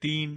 3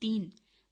3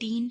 3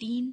3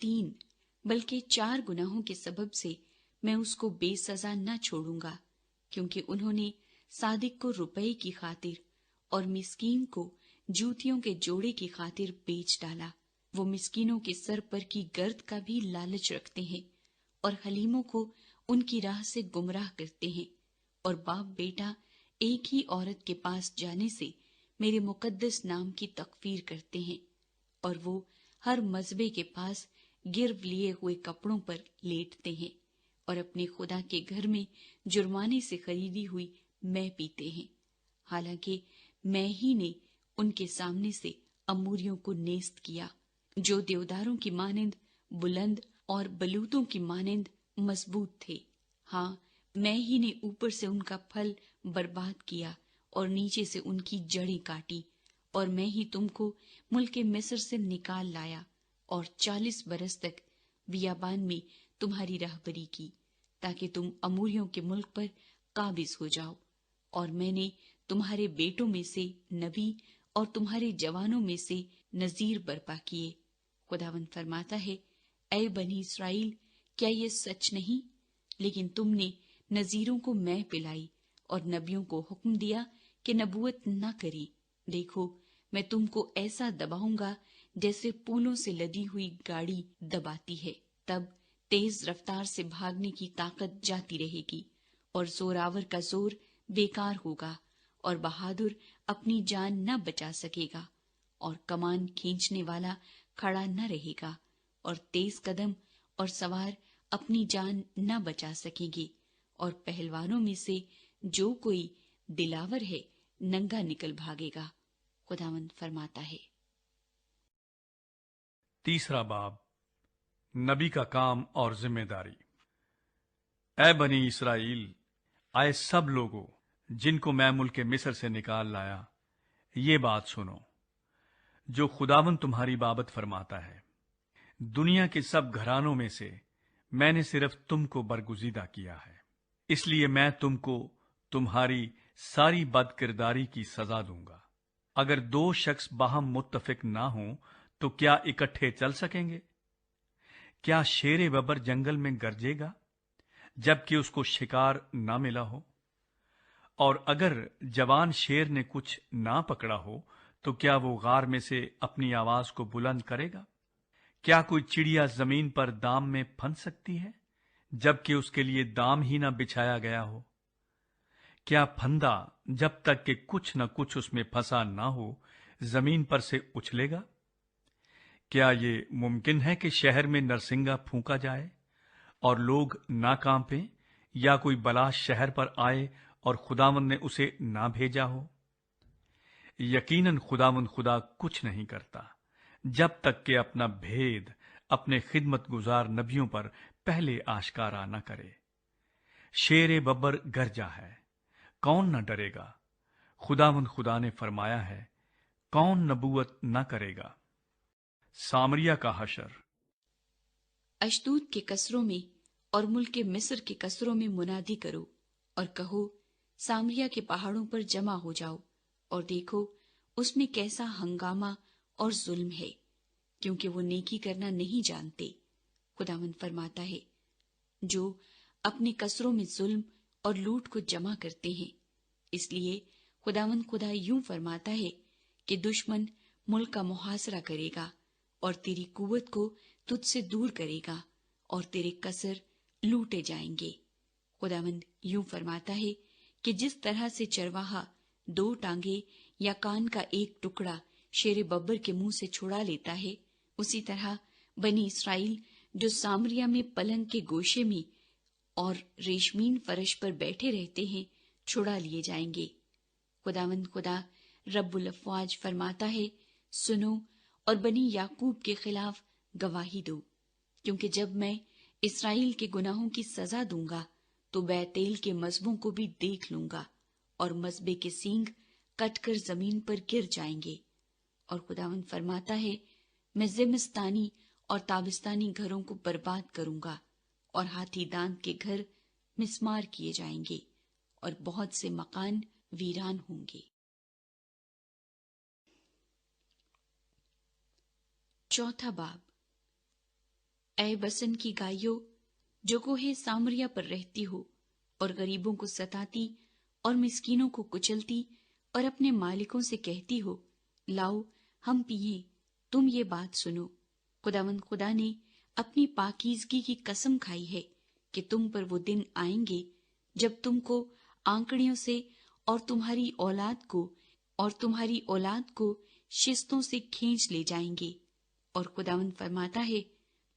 3 بلکہ 4 گناہوں کے سبب سے میں اس کو بے سزا نہ چھوڑوں گا، کیونکہ انہوں نے صادق کو روپے کی خاطر اور مسکین کو جوتیوں کے جوڑے کی خاطر بیچ ڈالا۔ وہ مسکینوں کے سر پر کی گرد کا بھی لالچ رکھتے ہیں اور حلیموں کو ان کی راہ سے گمراہ کرتے ہیں، اور باپ بیٹا ایک ہی عورت کے پاس جانے سے میرے مقدس نام کی تکفیر کرتے ہیں، اور وہ ہر مذبے کے پاس گرو لیے ہوئے کپڑوں پر لیٹتے ہیں اور اپنے خدا کے گھر میں جرمانے سے خریدی ہوئی میں پیتے ہیں، حالانکہ میں ہی نے ان کے سامنے سے اموریوں کو نیست کیا، جو دیوداروں کی مانند بلند اور بلوتوں کی مانند مضبوط تھے۔ ہاں، میں ہی نے اوپر سے ان کا پھل برباد کیا اور نیچے سے ان کی جڑیں کاٹی، اور میں ہی تم کو ملک مصر سے نکال لایا اور 40 برس تک بیابان میں تمہاری راہبری کی، تاکہ تم اموریوں کے ملک پر قابض ہو جاؤ، اور میں نے تمہارے بیٹوں میں سے نبی اور تمہارے جوانوں میں سے نذیر برپا کیے۔ خداوند فرماتا ہے، اے بنی اسرائیل، کیا یہ سچ نہیں؟ لیکن تم نے نذیروں کو میں پلائی اور نبیوں کو حکم دیا کہ نبوت نہ کری۔ دیکھو، میں تم کو ایسا دباؤں گا جیسے پولوں سے لدی ہوئی گاڑی دباتی ہے، تب تیز رفتار سے بھاگنے کی طاقت جاتی رہے گی اور زوراور کا زور بیکار ہوگا، اور بہادر اپنی جان نہ بچا سکے گا، اور کمان کھینچنے والا کھڑا نہ رہے گا، اور تیز قدم اور سوار اپنی جان نہ بچا سکیں گے، اور پہلوانوں میں سے جو کوئی دلاور ہے ننگا نکل بھاگے گا۔ خداوند فرماتا ہے۔ تیسرا باب، نبی کا کام اور ذمہ داری۔ اے بنی اسرائیل، اے سب لوگوں جن کو میں ملک مصر سے نکال لایا، یہ بات سنو جو خداوند تمہاری بابت فرماتا ہے۔ دنیا کے سب گھرانوں میں سے میں نے صرف تم کو برگزیدہ کیا ہے، اس لیے میں تم کو تمہاری ساری بد کرداری کی سزا دوں گا۔ اگر 2 شخص باہم متفق نہ ہوں تو کیا اکٹھے چل سکیں گے؟ کیا شیر ببر جنگل میں گرجے گا جبکہ اس کو شکار نہ ملا ہو؟ اور اگر جوان شیر نے کچھ نہ پکڑا ہو تو کیا وہ غار میں سے اپنی آواز کو بلند کرے گا؟ کیا کوئی چڑیا زمین پر دام میں پھنس سکتی ہے جبکہ اس کے لیے دام ہی نہ بچھایا گیا ہو؟ کیا پھندا جب تک کہ کچھ نہ کچھ اس میں پھنسا نہ ہو زمین پر سے اچھلے گا؟ کیا یہ ممکن ہے کہ شہر میں نرسنگا پھونکا جائے اور لوگ نہ کانپیں، یا کوئی بلا شہر پر آئے اور خداوند نے اسے نہ بھیجا ہو؟ یقیناً خداوند خدا کچھ نہیں کرتا جب تک کہ اپنا بھید اپنے خدمت گزار نبیوں پر پہلے آشکارا نہ کرے۔ شیر ببر گرجا ہے، کون نہ ڈرے گا؟ خداوند خدا نے فرمایا ہے، کون نبوت نہ کرے گا؟ سامریہ کا حشر۔ اشدود کے قصروں میں اور ملک مصر کے قصروں میں منادی کرو اور کہو، سامریہ کے پہاڑوں پر جمع ہو جاؤ اور دیکھو اس میں کیسا ہنگامہ اور ظلم ہے، کیونکہ وہ نیکی کرنا نہیں جانتے۔ خداوند فرماتا ہے، جو اپنے قصروں میں ظلم اور لوٹ کو جمع کرتے ہیں۔ اس لیے خداوند خدا یوں فرماتا ہے کہ دشمن ملک کا محاصرہ کرے گا اور تیری قوت کو تجھ سے دور کرے گا اور تیرے قصر لوٹے جائیں گے۔ خداوند یوں فرماتا ہے کہ جس طرح سے چرواہا 2 ٹانگیں یا کان کا ایک ٹکڑا شیر ببر کے منہ سے چھڑا لیتا ہے، اسی طرح بنی اسرائیل جو سامریہ میں پلنگ کے گوشے میں اور ریشمین فرش پر بیٹھے رہتے ہیں چھڑا لیے جائیں گے۔ خداوند خدا رب الافواج فرماتا ہے، سنو اور بنی یعقوب کے خلاف گواہی دو، کیونکہ جب میں اسرائیل کے گناہوں کی سزا دوں گا تو بیتیل کے مذبوں کو بھی دیکھ لوں گا اور مذبے کے سینگ کٹ کر زمین پر گر جائیں گے۔ اور خداوند فرماتا ہے، میں زمستانی اور تابستانی گھروں کو برباد کروں گا اور ہاتھی دانت کے گھر مسمار کیے جائیں گے اور بہت سے مکان ویران ہوں گے۔ چوتھا باب، اے بسن کی گائیوں جو کوہ سامریا پر رہتی ہو اور غریبوں کو ستاتی اور مسکینوں کو کچلتی اور اپنے مالکوں سے کہتی ہو لاؤ ہم پیئیں، تم یہ بات سنو، خداوند خدا نے اپنی پاکیزگی کی قسم کھائی ہے کہ تم پر وہ دن آئیں گے جب تم کو آنکڑیوں سے اور تمہاری اولاد کو شستوں سے کھینچ لے جائیں گے، اور خداوند فرماتا ہے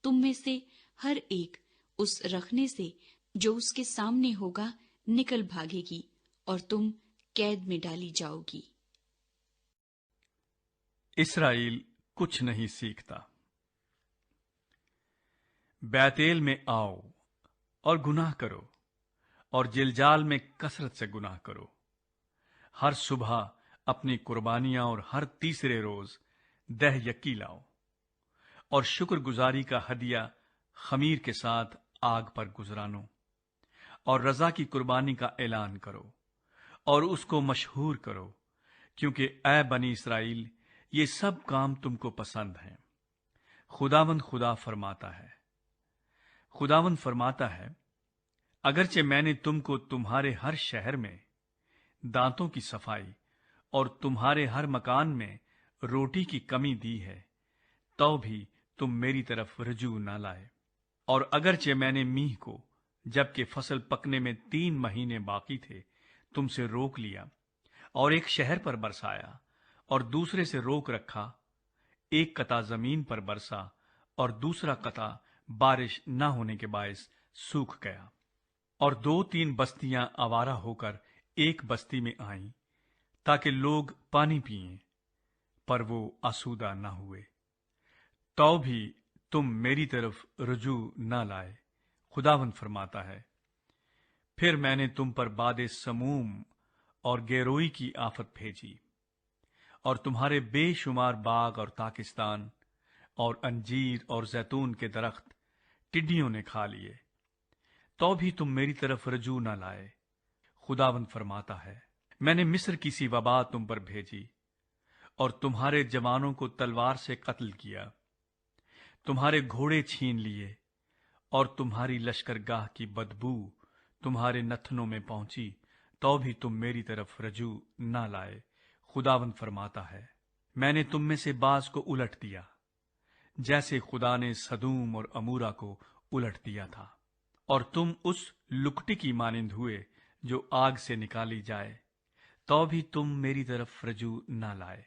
تم میں سے ہر ایک اس رکھنے سے جو اس کے سامنے ہوگا نکل بھاگے گی اور تم قید میں ڈالی جاؤ گی۔ اسرائیل کچھ نہیں سیکھتا۔ بیتیل میں آؤ اور گناہ کرو اور جلجال میں کثرت سے گناہ کرو۔ ہر صبح اپنی قربانیاں اور ہر تیسرے روز دہ یکی لاؤ اور شکر گزاری کا ہدیہ خمیر کے ساتھ آگ پر گزرانو، اور رضا کی قربانی کا اعلان کرو اور اس کو مشہور کرو، کیونکہ اے بنی اسرائیل یہ سب کام تم کو پسند ہیں۔ خداوند فرماتا ہے اگرچہ میں نے تم کو تمہارے ہر شہر میں دانتوں کی صفائی اور تمہارے ہر مکان میں روٹی کی کمی دی ہے، تو بھی تم میری طرف رجوع نہ لائے۔ اور اگرچہ میں نے میہ کو جبکہ فصل پکنے میں 3 مہینے باقی تھے تم سے روک لیا اور ایک شہر پر برسایا اور دوسرے سے روک رکھا، ایک قطع زمین پر برسا اور دوسرا قطع بارش نہ ہونے کے باعث سوکھ گیا، اور 2-3 بستیاں آوارہ ہو کر ایک بستی میں آئیں تاکہ لوگ پانی پئیں، پر وہ آسودہ نہ ہوئے، تو بھی تم میری طرف رجوع نہ لائے۔ خداوند فرماتا ہے پھر میں نے تم پر باد سموم اور گیروئی کی آفت بھیجی، اور تمہارے بے شمار باغ اور تاکستان اور انجیر اور زیتون کے درخت ٹڈیوں نے کھا لیے، تو بھی تم میری طرف رجوع نہ لائے۔ خداوند فرماتا ہے میں نے مصر کی سی وبا تم پر بھیجی اور تمہارے جوانوں کو تلوار سے قتل کیا، تمہارے گھوڑے چھین لیے، اور تمہاری لشکرگاہ کی بدبو تمہارے نتنوں میں پہنچی، تو بھی تم میری طرف رجوع نہ لائے۔ خداوند فرماتا ہے میں نے تم میں سے بعض کو الٹ دیا، جیسے خدا نے سدوم اور امورا کو الٹ دیا تھا، اور تم اس لکٹی کی مانند ہوئے جو آگ سے نکالی جائے، تو بھی تم میری طرف رجوع نہ لائے۔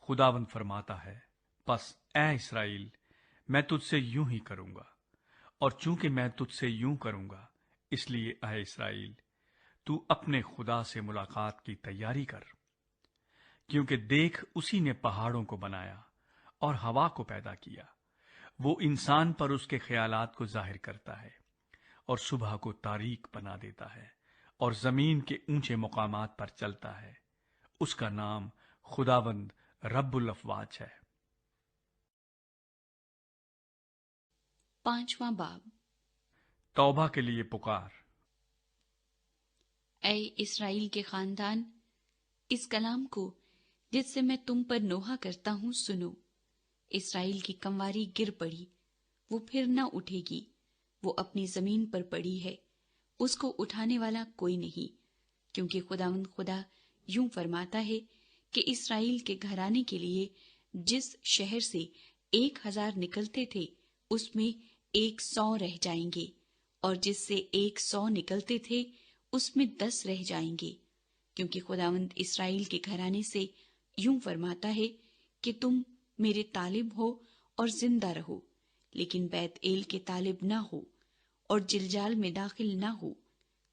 خداوند فرماتا ہے پس اے اسرائیل میں تجھ سے یوں ہی کروں گا، اور چونکہ میں تجھ سے یوں کروں گا اس لیے اے اسرائیل تو اپنے خدا سے ملاقات کی تیاری کر، کیونکہ دیکھ اسی نے پہاڑوں کو بنایا اور ہوا کو پیدا کیا، وہ انسان پر اس کے خیالات کو ظاہر کرتا ہے اور صبح کو تاریک بنا دیتا ہے اور زمین کے اونچے مقامات پر چلتا ہے۔ اس کا نام خداوند رب الافواج ہے۔ 5واں باب۔ توبہ کے لیے پکار۔ اے اسرائیل کے خاندان، اس کلام کو جس سے میں تم پر نوحہ کرتا ہوں سنو۔ اسرائیل کی کمواری گر پڑی، وہ پھر نہ اٹھے گی، وہ اپنی زمین پر پڑی ہے، اس کو اٹھانے والا کوئی نہیں، کیونکہ خداوند خدا یوں فرماتا ہے کہ اسرائیل کے گھرانے کے لیے جس شہر سے 1000 نکلتے تھے اس میں 100 رہ جائیں گے، اور جس سے 100 نکلتے تھے اس میں 10 رہ جائیں گے، کیونکہ خداوند اسرائیل کے گھرانے سے یوں فرماتا ہے کہ تم میرے طالب ہو اور زندہ رہو، لیکن بیت ایل کے طالب نہ ہو، اور جلجال میں داخل نہ ہو،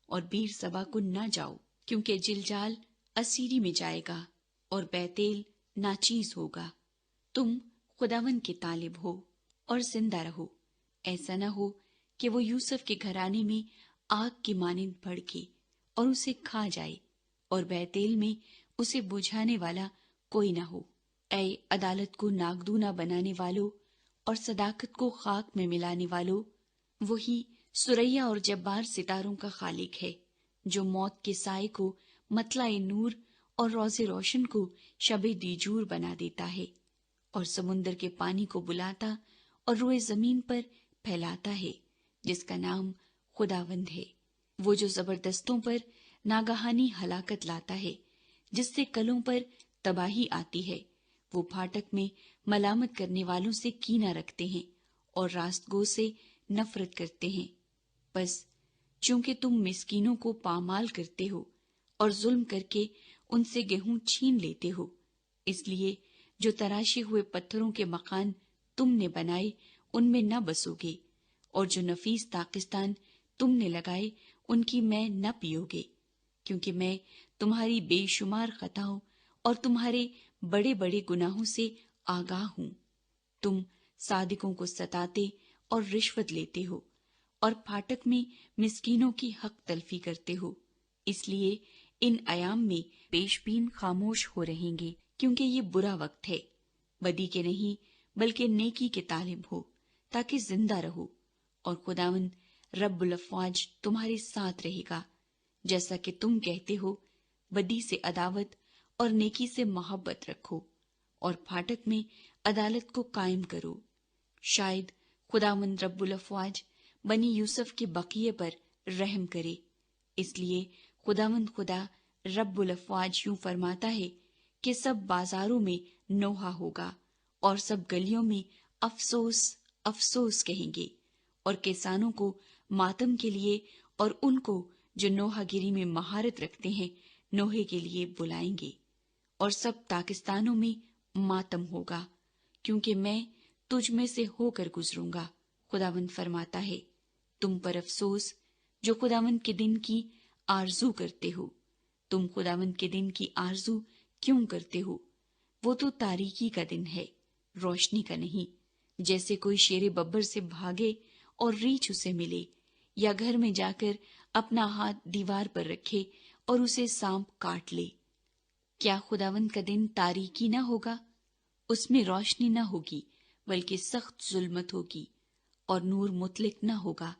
اور بیر سبا کو نہ جاؤ، کیونکہ جلجال اسیری میں جائے گا اور بیت ایل ناچیز ہوگا۔ تم خداوند کے طالب ہو اور زندہ رہو، ایسا نہ ہو کہ وہ یوسف کے گھرانے میں آگ کی مانند بھڑکے اور اسے کھا جائے، اور بیت ایل میں اسے بجھانے والا کوئی نہ ہو۔ اے عدالت کو ناگدونا بنانے والو اور صداقت کو خاک میں ملانے والو، وہی سریا اور جبار ستاروں کا خالق ہے، جو موت کے سائے کو مطلع نور اور روز روشن کو شب دیجور بنا دیتا ہے، اور سمندر کے پانی کو بلاتا اور روئے زمین پر پھیلاتا ہے جس کا نام خداوند ہے، وہ جو زبردستوں پر ناگہانی ہلاکت لاتا ہے، جس سے کلوں پر تباہی آتی ہے۔ وہ پھاٹک میں ملامت کرنے والوں سے کینہ رکھتے ہیں اور راست گو سے نفرت کرتے ہیں۔ بس چونکہ تم مسکینوں کو پامال کرتے ہو اور ظلم کر کے ان سے گیہوں چھین لیتے ہو، اس لیے جو تراشے ہوئے پتھروں کے مکان تم نے بنائے ان میں نہ بسو گے، اور جو نفیس طاقستان تم نے لگائے ان کی میں نہ پیو گے، کیونکہ میں تمہاری بے شمار خطاؤں اور تمہارے بڑے بڑے گناہوں سے آگاہ ہوں۔ تم صادقوں کو ستاتے اور رشوت لیتے ہو اور پھاٹک میں مسکینوں کی حق تلفی کرتے ہو، اس لیے ان ایام میں پیش بین خاموش ہو رہیں گے، کیونکہ یہ برا وقت ہے۔ بدی کے نہیں بلکہ نیکی کے طالب ہو تاکہ زندہ رہو، اور خداوند رب الافواج تمہارے ساتھ رہے گا، جیسا کہ تم کہتے ہو۔ بدی سے عداوت اور نیکی سے محبت رکھو، اور پھاٹک میں عدالت کو قائم کرو۔ شاید خداوند رب الافواج بنی یوسف کے بقیے پر رحم کرے۔ اس لیے خداوند خدا رب الافواج یوں فرماتا ہے کہ سب بازاروں میں نوحہ ہوگا اور سب گلیوں میں افسوس افسوس کہیں گے، اور کسانوں کو ماتم کے لیے اور ان کو جو نوحہ گیری میں مہارت رکھتے ہیں نوحے کے لیے بلائیں گے، اور سب پاکستانوں میں ماتم ہوگا، کیونکہ میں تجھ میں سے ہو کر گزروں گا، خداوند فرماتا ہے۔ تم پر افسوس جو خداوند کے دن کی آرزو کرتے ہو۔ تم خداوند کے دن کی آرزو کیوں کرتے ہو؟ وہ تو تاریکی کا دن ہے، روشنی کا نہیں، جیسے کوئی شیر ببر سے بھاگے اور ریچھ اسے ملے، یا گھر میں جا کر اپنا ہاتھ دیوار پر رکھے اور اسے سانپ کاٹ لے۔ کیا خداوند کا دن تاریکی نہ ہوگا؟ اس میں روشنی نہ ہوگی بلکہ سخت ظلمت ہوگی، اور نور مطلق نہ ہوگا۔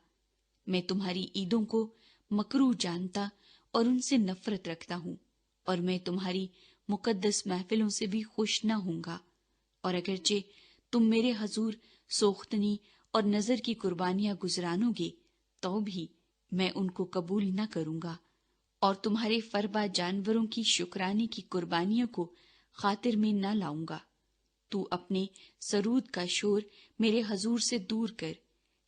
میں تمہاری عیدوں کو مکروہ جانتا اور ان سے نفرت رکھتا ہوں، اور میں تمہاری مقدس محفلوں سے بھی خوش نہ ہوں گا، اور اگرچہ تم میرے حضور سوختنی اور نظر کی قربانیاں گزرانو گے تو بھی میں ان کو قبول نہ کروں گا، اور تمہارے فربا جانوروں کی شکرانے کی قربانیوں کو خاطر میں نہ لاؤں گا۔ تو اپنے سرود کا شور میرے حضور سے دور کر،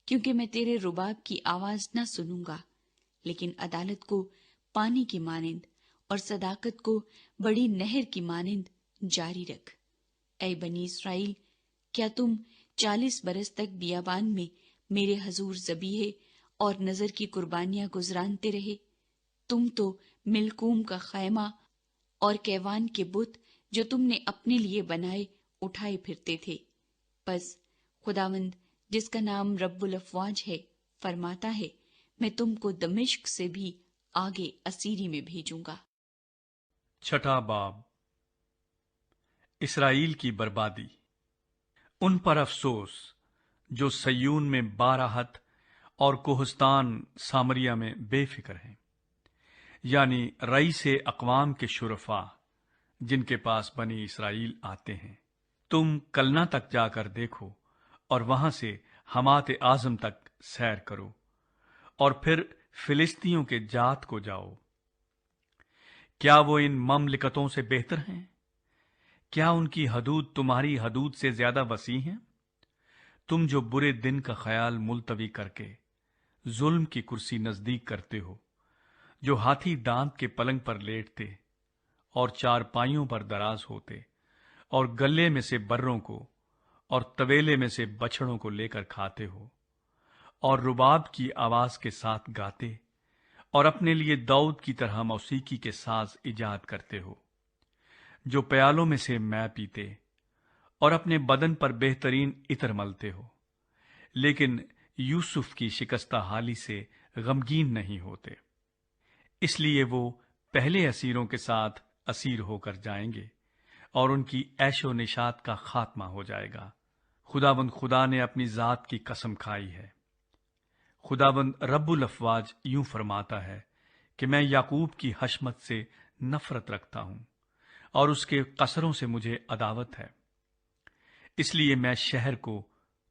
کیونکہ میں تیرے رباب کی آواز نہ سنوں گا، لیکن عدالت کو پانی کی مانند اور صداقت کو بڑی نہر کی مانند جاری رکھ۔ اے بنی اسرائیل، کیا تم 40 برس تک بیابان میں میرے حضور ذبیحے اور نذر کی قربانیاں گزرانتے رہے؟ تم تو ملکوم کا خیمہ اور کیوان کے بت جو تم نے اپنے لیے بنائے اٹھائے پھرتے تھے۔ پس خداوند جس کا نام رب الافواج ہے فرماتا ہے، میں تم کو دمشق سے بھی آگے اسیری میں بھیجوں گا۔ چھٹا باب، اسرائیل کی بربادی۔ ان پر افسوس جو سیون میں باراحت اور کوہستان سامریا میں بے فکر ہیں، یعنی رئیس اقوام کے شرفا جن کے پاس بنی اسرائیل آتے ہیں۔ تم کلنا تک جا کر دیکھو اور وہاں سے حمات اعظم تک سیر کرو، اور پھر فلسطینیوں کے جات کو جاؤ۔ کیا وہ ان مملکتوں سے بہتر ہیں؟ کیا ان کی حدود تمہاری حدود سے زیادہ وسیع ہیں؟ تم جو برے دن کا خیال ملتوی کر کے ظلم کی کرسی نزدیک کرتے ہو، جو ہاتھی دانت کے پلنگ پر لیٹتے اور چارپائیوں پر دراز ہوتے، اور گلے میں سے بروں کو اور طویلے میں سے بچڑوں کو لے کر کھاتے ہو، اور رباب کی آواز کے ساتھ گاتے اور اپنے لیے داؤد کی طرح موسیقی کے ساز ایجاد کرتے ہو، جو پیالوں میں سے مے پیتے اور اپنے بدن پر بہترین عطر ملتے ہو، لیکن یوسف کی شکستہ حالی سے غمگین نہیں ہوتے، اس لیے وہ پہلے اسیروں کے ساتھ اسیر ہو کر جائیں گے اور ان کی عیش و نشاط کا خاتمہ ہو جائے گا۔ خداوند خدا نے اپنی ذات کی قسم کھائی ہے، خداوند رب الافواج یوں فرماتا ہے کہ میں یعقوب کی حشمت سے نفرت رکھتا ہوں اور اس کے قصروں سے مجھے عداوت ہے، اس لیے میں شہر کو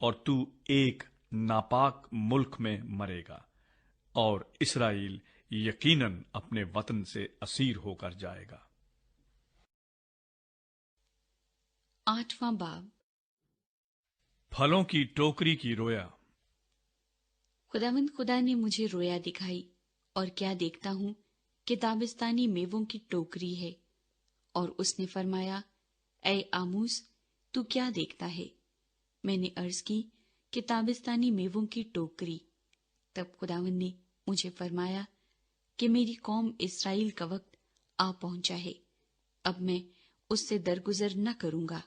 اور تو ایک ناپاک ملک میں مرے گا، اور اسرائیل یقیناً اپنے وطن سے اسیر ہو کر جائے گا۔ 8واں باب۔ پھلوں کی ٹوکری کی رویا۔ خداوند خدا نے مجھے رویا دکھائی، اور کیا دیکھتا ہوں کہ تابستانی میووں کی ٹوکری ہے، اور اس نے فرمایا، اے آموس، تو کیا دیکھتا ہے؟ میں نے عرض کی کہ تابستانی میووں کی ٹوکری۔ تب خداوند نے مجھے فرمایا کہ میری قوم اسرائیل کا وقت آ پہنچا ہے، اب میں اس سے درگزر نہ کروں گا،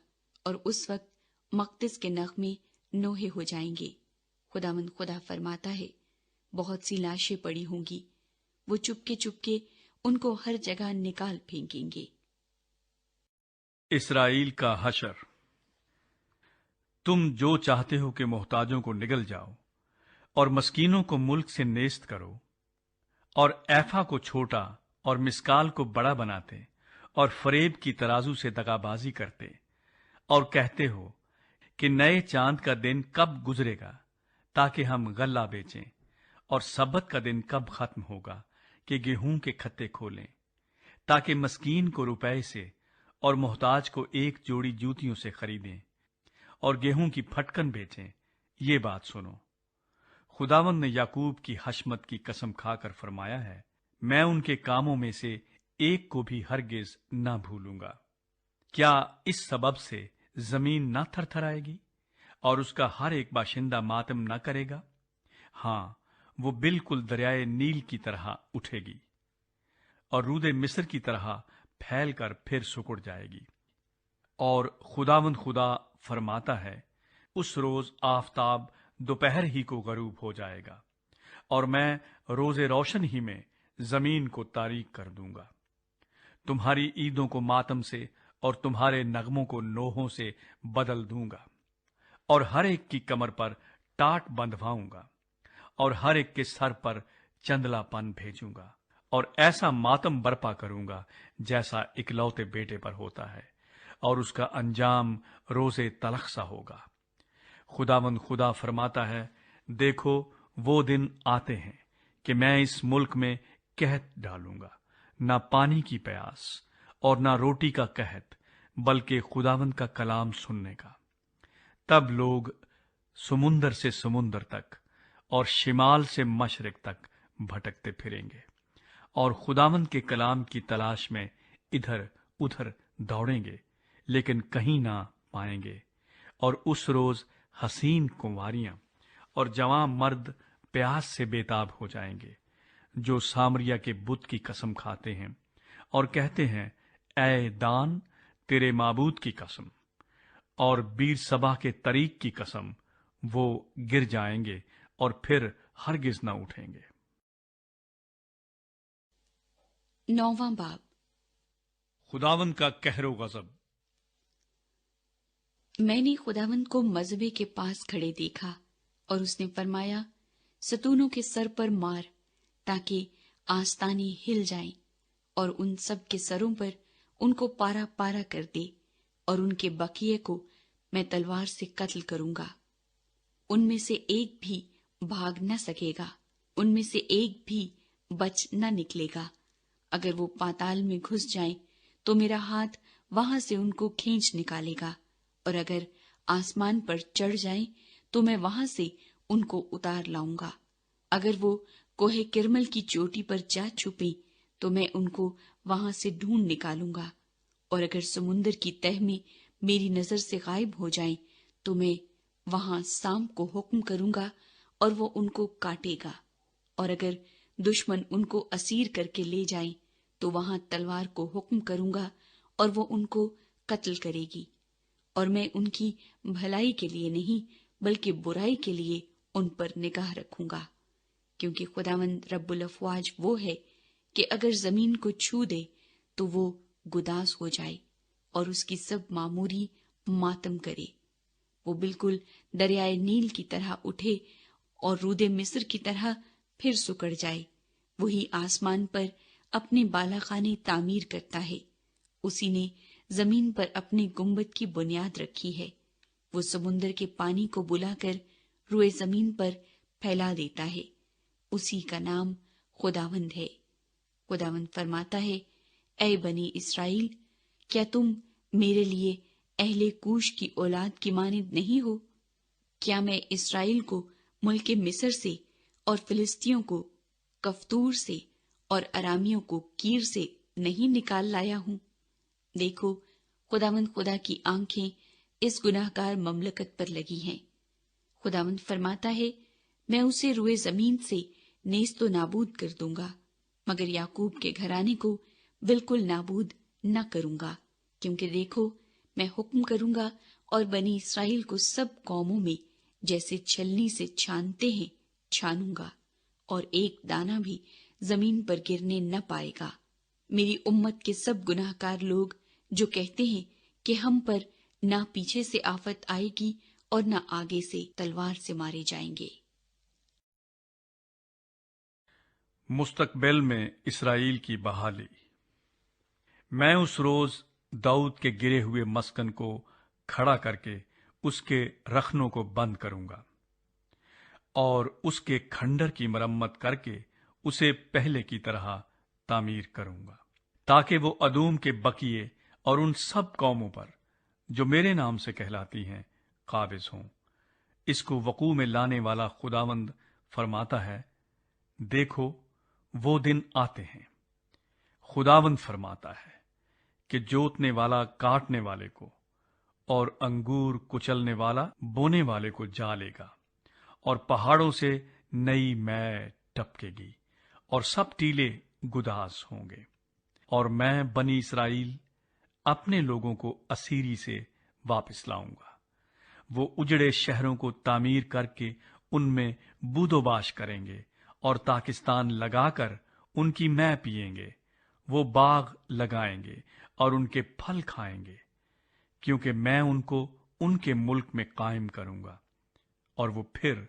اور اس وقت مقدس کے نغمے نوحے ہو جائیں گے۔ خداوند خدا فرماتا ہے، بہت سی لاشیں پڑی ہوں گی، وہ چپکے ان کو ہر جگہ نکال پھینکیں گے۔ اسرائیل کا حشر۔ تم جو چاہتے ہو کہ محتاجوں کو نگل جاؤ اور مسکینوں کو ملک سے نیست کرو، اور ایفا کو چھوٹا اور مسکال کو بڑا بناتے، اور فریب کی ترازو سے دغا بازی کرتے، اور کہتے ہو کہ نئے چاند کا دن کب گزرے گا تاکہ ہم غلہ بیچیں، اور سبت کا دن کب ختم ہوگا کہ گیہوں کے کھتے کھولیں، تاکہ مسکین کو روپے سے اور محتاج کو ایک جوڑی جوتیوں سے خریدیں، اور گیہوں کی پھٹکن بیچیں۔ یہ بات سنو، خداوند نے یعقوب کی حشمت کی قسم کھا کر فرمایا ہے، میں ان کے کاموں میں سے ایک کو بھی ہرگز نہ بھولوں گا۔ کیا اس سبب سے زمین نہ تھر تھرائے گی اور اس کا ہر ایک باشندہ ماتم نہ کرے گا؟ ہاں، وہ بالکل دریائے نیل کی طرح اٹھے گی اور رود مصر کی طرح پھیل کر پھر سکڑ جائے گی۔ اور خداوند خدا فرماتا ہے، اس روز آفتاب دوپہر ہی کو غروب ہو جائے گا، اور میں روز روشن ہی میں زمین کو تاریک کر دوں گا۔ تمہاری عیدوں کو ماتم سے اور تمہارے نغموں کو نوحوں سے بدل دوں گا، اور ہر ایک کی کمر پر ٹاٹ بندھواؤں گا، اور ہر ایک کے سر پر چندلا پن بھیجوں گا، اور ایسا ماتم برپا کروں گا جیسا اکلوتے بیٹے پر ہوتا ہے، اور اس کا انجام روزے تلخ سا ہوگا۔ خداوند خدا فرماتا ہے، دیکھو وہ دن آتے ہیں کہ میں اس ملک میں قحط ڈالوں گا، نہ پانی کی پیاس اور نہ روٹی کا قحط، بلکہ خداوند کا کلام سننے کا۔ تب لوگ سمندر سے سمندر تک اور شمال سے مشرق تک بھٹکتے پھریں گے، اور خداوند کے کلام کی تلاش میں ادھر ادھر دوڑیں گے، لیکن کہیں نہ پائیں گے۔ اور اس روز حسین کنواریاں اور جوان مرد پیاس سے بےتاب ہو جائیں گے، جو سامریا کے بت کی قسم کھاتے ہیں اور کہتے ہیں، اے دان، تیرے معبود کی قسم، اور بیر سبا کے طریق کی قسم، وہ گر جائیں گے اور پھر ہرگز نہ اٹھیں گے۔ 9واں باب۔ خداوند کا قہر و غضب۔ میں نے خداوند کو مذبے کے پاس کھڑے دیکھا، اور اس نے فرمایا، ستونوں کے سر پر مار تاکہ آستانے ہل جائیں، اور ان سب کے سروں پر ان کو پارا پارا کر دے، اور ان کے بقیے کو میں تلوار سے قتل کروں گا۔ ان میں سے ایک بھی بھاگ نہ سکے گا، ان میں سے ایک بھی بچ نہ نکلے گا۔ اگر وہ پاتال میں گھس جائیں تو میرا ہاتھ وہاں سے ان کو کھینچ نکالے گا، اور اگر آسمان پر چڑھ جائیں تو میں وہاں سے ان کو اتار لاؤں گا۔ اگر وہ کوہ کرمل کی چوٹی پر جا چھپیں تو میں ان کو وہاں سے ڈھونڈ نکالوں گا، اور اگر سمندر کی تہ میں میری نظر سے غائب ہو جائیں تو میں وہاں سام کو حکم کروں گا، اور وہ ان کو کاٹے گا۔ اور اگر دشمن ان کو اسیر کر کے لے جائیں تو وہاں تلوار کو حکم کروں گا، اور وہ ان کو قتل کرے گی۔ اور میں ان کی بھلائی کے لیے نہیں بلکہ برائی کے لیے ان پر نگاہ رکھوں گا، کیونکہ خداوند رب الافواج وہ ہے کہ اگر زمین کو چھو دے تو وہ گداز ہو جائے، اور اس کی سب معموری ماتم کرے۔ وہ بالکل دریائے نیل کی طرح اٹھے اور رود مصر کی طرح پھر سکڑ جائے۔ وہی آسمان پر اپنے بالا خانے تعمیر کرتا ہے، اسی نے زمین پر اپنے گنبد کی بنیاد رکھی ہے۔ وہ سمندر کے پانی کو بلا کر روئے زمین پر پھیلا دیتا ہے، اسی کا نام خداوند ہے۔ خداوند فرماتا ہے، اے بنی اسرائیل، کیا تم میرے لیے اہل کوش کی اولاد کی مانند نہیں ہو؟ کیا میں اسرائیل کو ملک مصر سے اور فلسطینیوں کو کفتور سے اور ارامیوں کو کیر سے نہیں نکال لایا ہوں؟ دیکھو، خداوند خدا کی آنکھیں اس گناہ گار مملکت پر لگی ہیں۔ خداوند فرماتا ہے، میں اسے روئے زمین سے نیست و نابود کر دوں گا، مگر یعقوب کے گھرانے کو بالکل نابود نہ کروں گا، کیونکہ دیکھو، میں حکم کروں گا اور بنی اسرائیل کو سب قوموں میں جیسے چھلنی سے چھانتے ہیں چھانوں گا، اور ایک دانہ بھی زمین پر گرنے نہ پائے گا۔ میری امت کے سب گناہ گار لوگ جو کہتے ہیں کہ ہم پر نہ پیچھے سے آفت آئے گی اور نہ آگے سے تلوار سے مارے جائیں گے۔ مستقبل میں اسرائیل کی بحالی۔ میں اس روز داؤد کے گرے ہوئے مسکن کو کھڑا کر کے اس کے رخنوں کو بند کروں گا اور اس کے کھنڈر کی مرمت کر کے اسے پہلے کی طرح تعمیر کروں گا، تاکہ وہ ادوم کے بقیے اور ان سب قوموں پر جو میرے نام سے کہلاتی ہیں قابض ہوں۔ اس کو وقوع میں لانے والا خداوند فرماتا ہے، دیکھو وہ دن آتے ہیں، خداوند فرماتا ہے کہ جوتنے والا کاٹنے والے کو اور انگور کچلنے والا بونے والے کو جا لے گا، اور پہاڑوں سے نئی مے ٹپکے گی اور سب ٹیلے گداز ہوں گے، اور میں بنی اسرائیل اپنے لوگوں کو اسیری سے واپس لاؤں گا۔ وہ اجڑے شہروں کو تعمیر کر کے ان میں بود و باش کریں گے اور پاکستان لگا کر ان کی مے پیئیں گے۔ وہ باغ لگائیں گے اور ان کے پھل کھائیں گے، کیونکہ میں ان کو ان کے ملک میں قائم کروں گا، اور وہ پھر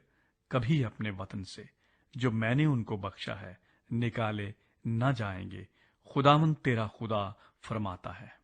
کبھی اپنے وطن سے جو میں نے ان کو بخشا ہے نکالے نہ جائیں گے۔ خداوند تیرا خدا فرماتا ہے۔